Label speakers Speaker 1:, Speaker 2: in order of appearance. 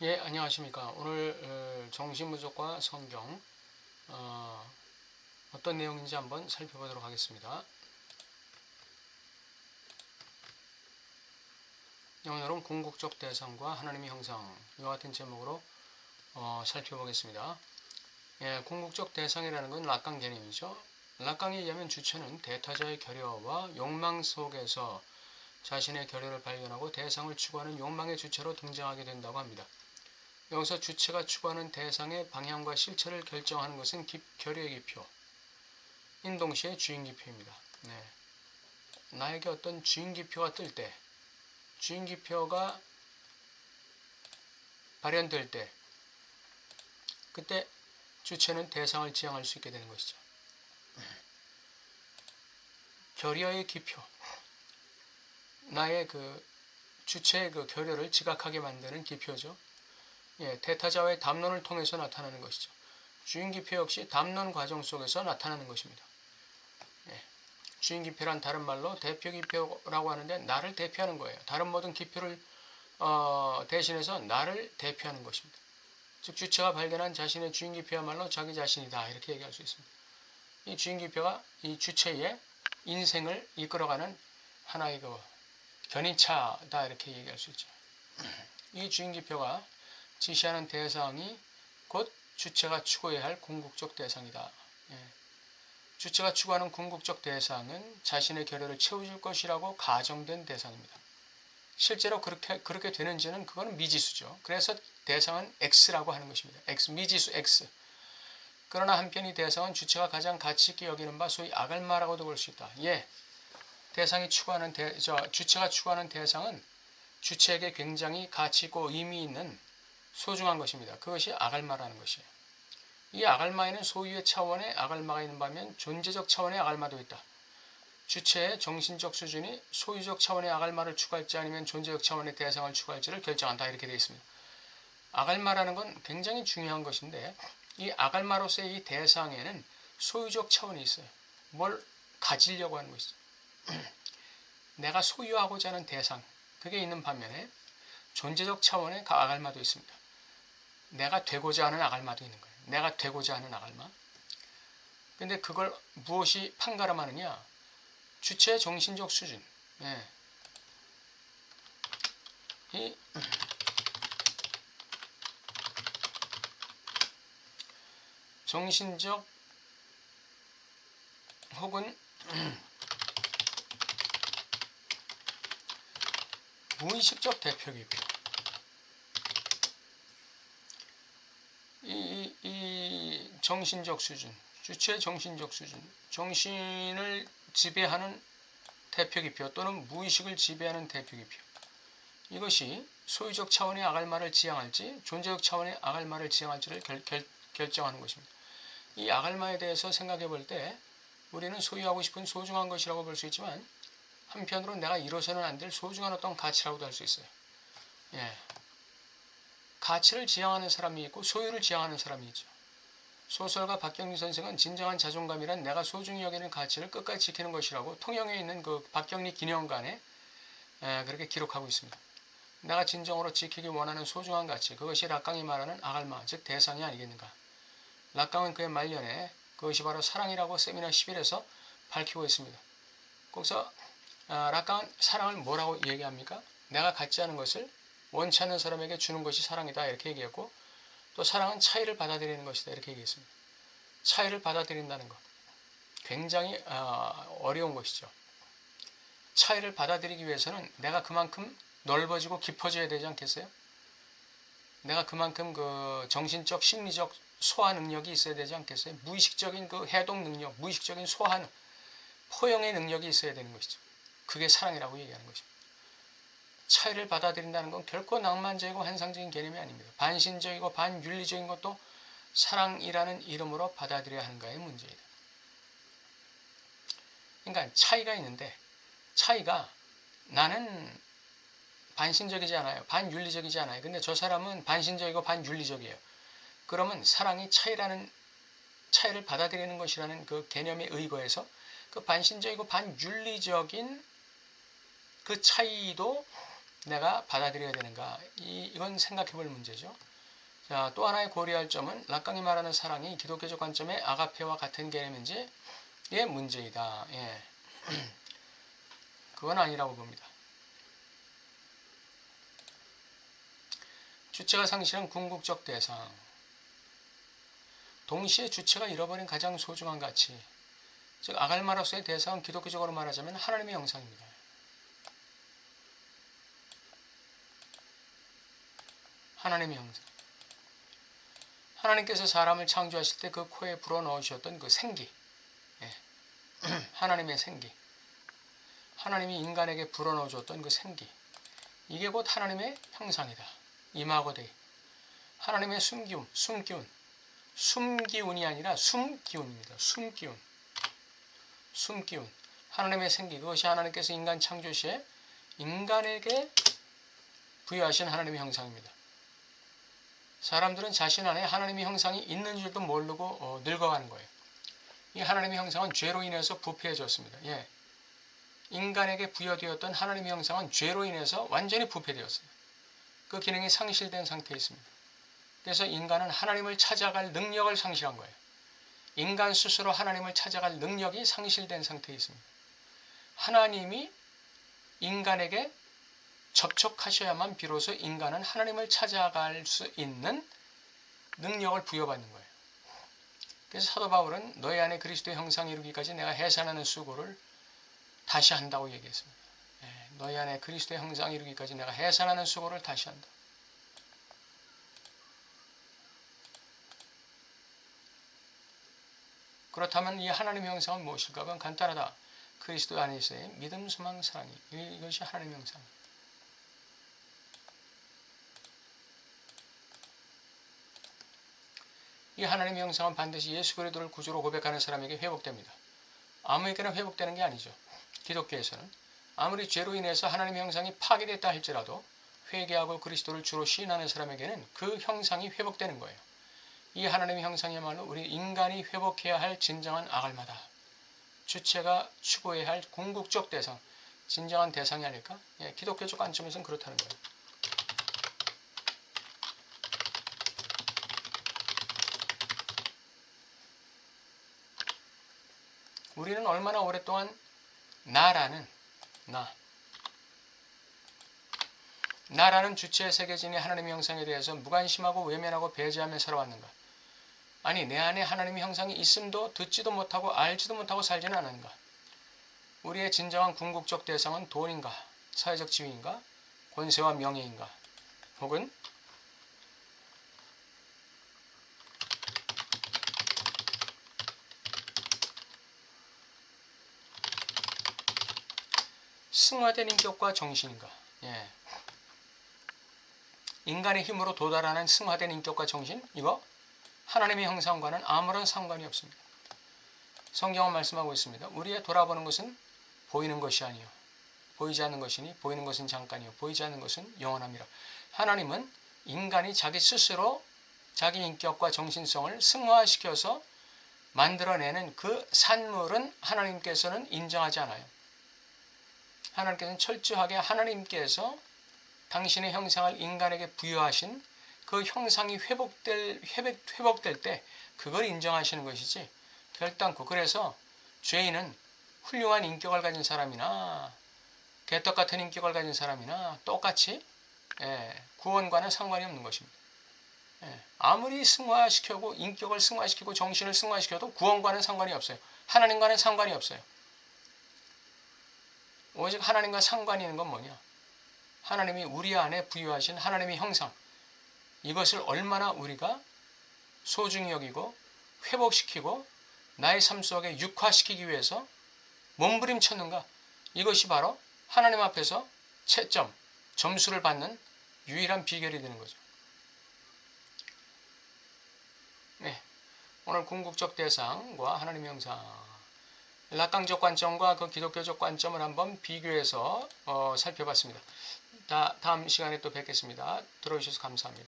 Speaker 1: 예, 안녕하십니까. 오늘 정신무적과 성경 어떤 내용인지 한번 살펴보도록 하겠습니다. 오늘은 궁극적 대상과 하나님의 형상 이와 같은 제목으로 살펴보겠습니다. 예, 궁극적 대상이라는 건 락강 개념이죠. 락강에 의하면 주체는 대타자의 결여와 욕망 속에서 자신의 결여를 발견하고 대상을 추구하는 욕망의 주체로 등장하게 된다고 합니다. 여기서 주체가 추구하는 대상의 방향과 실체를 결정하는 것은 결여의 기표, 인 동시에 주인기표입니다. 네. 나에게 어떤 주인기표가 뜰 때, 주인기표가 발현될 때, 그때 주체는 대상을 지향할 수 있게 되는 것이죠. 결여의 기표, 나의 주체의 결여를 지각하게 만드는 기표죠. 예, 대타자와의 담론을 통해서 나타나는 것이죠. 주인기표 역시 담론 과정 속에서 나타나는 것입니다. 예, 주인기표란 다른 말로 대표기표라고 하는데 나를 대표하는 거예요. 다른 모든 기표를 대신해서 나를 대표하는 것입니다. 즉 주체가 발견한 자신의 주인기표야말로 자기 자신이다 이렇게 얘기할 수 있습니다. 이 주인기표가 이 주체의 인생을 이끌어가는 하나의 견인차다 이렇게 얘기할 수 있죠. 이 주인기표가 지시하는 대상이 곧 주체가 추구해야 할 궁극적 대상이다. 예. 주체가 추구하는 궁극적 대상은 자신의 결여를 채워줄 것이라고 가정된 대상입니다. 실제로 그렇게 되는지는 그거는 미지수죠. 그래서 대상은 X라고 하는 것입니다. 미지수 X. 그러나 한편 이 대상은 주체가 가장 가치 있게 여기는 바 소위 아갈마라고도 볼 수 있다. 예, 주체가 추구하는 대상은 주체에게 굉장히 가치 있고 의미 있는 소중한 것입니다. 그것이 아갈마라는 것이에요. 이 아갈마에는 소유의 차원의 아갈마가 있는 반면 존재적 차원의 아갈마도 있다. 주체의 정신적 수준이 소유적 차원의 아갈마를 추구할지 아니면 존재적 차원의 대상을 추구할지를 결정한다 이렇게 되어 있습니다. 아갈마라는 건 굉장히 중요한 것인데 이 아갈마로서의 이 대상에는 소유적 차원이 있어요. 뭘 가지려고 하는 것이죠. 내가 소유하고자 하는 대상 그게 있는 반면에 존재적 차원의 아갈마도 있습니다. 내가 되고자 하는 아갈마도 있는 거예요. 내가 되고자 하는 아갈마. 근데 그걸 무엇이 판가름하느냐? 주체의 정신적 수준. 예. 이 정신적 혹은 무의식적 대표기표. 이 정신적 수준, 주체의 정신적 수준, 정신을 지배하는 대표기표 또는 무의식을 지배하는 대표기표. 이것이 소유적 차원의 아갈마를 지향할지 존재적 차원의 아갈마를 지향할지를 결정하는 것입니다. 이 아갈마에 대해서 생각해 볼 때 우리는 소유하고 싶은 소중한 것이라고 볼 수 있지만 한편으로는 내가 이뤄서는 안 될 소중한 어떤 가치라고도 할 수 있어요. 예. 가치를 지향하는 사람이 있고 소유를 지향하는 사람이 있죠. 소설가 박경리 선생은 진정한 자존감이란 내가 소중히 여기는 가치를 끝까지 지키는 것이라고 통영에 있는 그 박경리 기념관에 그렇게 기록하고 있습니다. 내가 진정으로 지키기 원하는 소중한 가치, 그것이 락강이 말하는 아갈마, 즉 대상이 아니겠는가. 락강은 그의 말년에 그것이 바로 사랑이라고 세미나 11에서 밝히고 있습니다. 거기서 락강은 사랑을 뭐라고 얘기합니까? 내가 갖지 않은 것을 원치 않는 사람에게 주는 것이 사랑이다 이렇게 얘기했고 또 사랑은 차이를 받아들이는 것이다 이렇게 얘기했습니다. 차이를 받아들인다는 것 굉장히 어려운 것이죠. 차이를 받아들이기 위해서는 내가 그만큼 넓어지고 깊어져야 되지 않겠어요? 내가 그만큼 정신적 심리적 소화 능력이 있어야 되지 않겠어요? 무의식적인 해동 능력, 무의식적인 소화 포용의 능력이 있어야 되는 것이죠. 그게 사랑이라고 얘기하는 것입니다. 차이를 받아들인다는 건 결코 낭만적이고 환상적인 개념이 아닙니다. 반신적이고 반윤리적인 것도 사랑이라는 이름으로 받아들여야 하는가의 문제이다. 그러니까 차이가 있는데 차이가 나는 반신적이지 않아요. 반윤리적이지 않아요. 근데 저 사람은 반신적이고 반윤리적이에요. 그러면 사랑이 차이를 받아들이는 것이라는 그 개념에 의거해서 그 반신적이고 반윤리적인 그 차이도 내가 받아들여야 되는가? 이건 생각해 볼 문제죠. 자, 또 하나의 고려할 점은 락강이 말하는 사랑이 기독교적 관점의 아가페와 같은 개념인지의 문제이다. 예. 그건 아니라고 봅니다. 주체가 상실한 궁극적 대상. 동시에 주체가 잃어버린 가장 소중한 가치. 즉 아갈마로서의 대상은 기독교적으로 말하자면 하나님의 형상입니다. 하나님의 형상. 하나님께서 사람을 창조하실 때 그 코에 불어넣으셨던 그 생기. 예. 하나님의 생기. 하나님이 인간에게 불어넣어줬던 그 생기. 이게 곧 하나님의 형상이다. 임하고대. 하나님의 숨기운. 숨기운이 아니라 숨기운입니다. 숨기운. 하나님의 생기. 그것이 하나님께서 인간 창조 시에 인간에게 부여하신 하나님의 형상입니다. 사람들은 자신 안에 하나님의 형상이 있는 줄도 모르고 늙어가는 거예요. 이 하나님의 형상은 죄로 인해서 부패해졌습니다. 예. 인간에게 부여되었던 하나님의 형상은 죄로 인해서 완전히 부패되었어요. 그 기능이 상실된 상태에 있습니다. 그래서 인간은 하나님을 찾아갈 능력을 상실한 거예요. 인간 스스로 하나님을 찾아갈 능력이 상실된 상태에 있습니다. 하나님이 인간에게 접촉하셔야만 비로소 인간은 하나님을 찾아갈 수 있는 능력을 부여받는 거예요. 그래서 사도 바울은 너희 안에 그리스도의 형상이 이루기까지 내가 해산하는 수고를 다시 한다고 얘기했습니다. 너희 안에 그리스도의 형상이 이루기까지 내가 해산하는 수고를 다시 한다. 그렇다면 이 하나님의 형상은 무엇일까? 그건 간단하다. 그리스도 안에서의 믿음, 소망, 사랑이 이것이 하나님의 형상입니다. 이 하나님의 형상은 반드시 예수 그리스도를 구주로 고백하는 사람에게 회복됩니다. 아무에게나 회복되는 게 아니죠. 기독교에서는 아무리 죄로 인해서 하나님의 형상이 파괴됐다 할지라도 회개하고 그리스도를 주로 시인하는 사람에게는 그 형상이 회복되는 거예요. 이 하나님의 형상이야말로 우리 인간이 회복해야 할 진정한 아갈마다. 주체가 추구해야 할 궁극적 대상, 진정한 대상이 아닐까? 예, 기독교적 관점에서는 그렇다는 거예요. 우리는 얼마나 오랫동안 나라는 주체에 새겨진 하나님의 형상에 대해서 무관심하고 외면하고 배제하며 살아왔는가? 아니 내 안에 하나님의 형상이 있음도 듣지도 못하고 알지도 못하고 살지는 않은가? 우리의 진정한 궁극적 대상은 돈인가? 사회적 지위인가? 권세와 명예인가? 혹은 승화된 인격과 정신인가? 예. 인간의 힘으로 도달하는 승화된 인격과 정신? 이거 하나님의 형상과는 아무런 상관이 없습니다. 성경은 말씀하고 있습니다. 우리의 돌아보는 것은 보이는 것이 아니요 보이지 않는 것이니 보이는 것은 잠깐이요 보이지 않는 것은 영원함이라. 하나님은 인간이 자기 스스로 자기 인격과 정신성을 승화시켜서 만들어내는 그 산물은 하나님께서는 인정하지 않아요. 하나님께서는 철저하게 하나님께서 당신의 형상을 인간에게 부여하신 그 형상이 회복될 때 그걸 인정하시는 것이지 결단코. 그래서 죄인은 훌륭한 인격을 가진 사람이나 개떡 같은 인격을 가진 사람이나 똑같이 구원과는 상관이 없는 것입니다. 아무리 승화시키고 인격을 승화시키고 정신을 승화시켜도 구원과는 상관이 없어요. 하나님과는 상관이 없어요. 오직 하나님과 상관이 있는 건 뭐냐? 하나님이 우리 안에 부여하신 하나님의 형상, 이것을 얼마나 우리가 소중히 여기고 회복시키고 나의 삶 속에 육화시키기 위해서 몸부림쳤는가? 이것이 바로 하나님 앞에서 채점, 점수를 받는 유일한 비결이 되는 거죠. 네, 오늘 궁극적 대상과 하나님의 형상, 락강적 관점과 그 기독교적 관점을 한번 비교해서 살펴봤습니다. 다음 시간에 또 뵙겠습니다. 들어주셔서 감사합니다.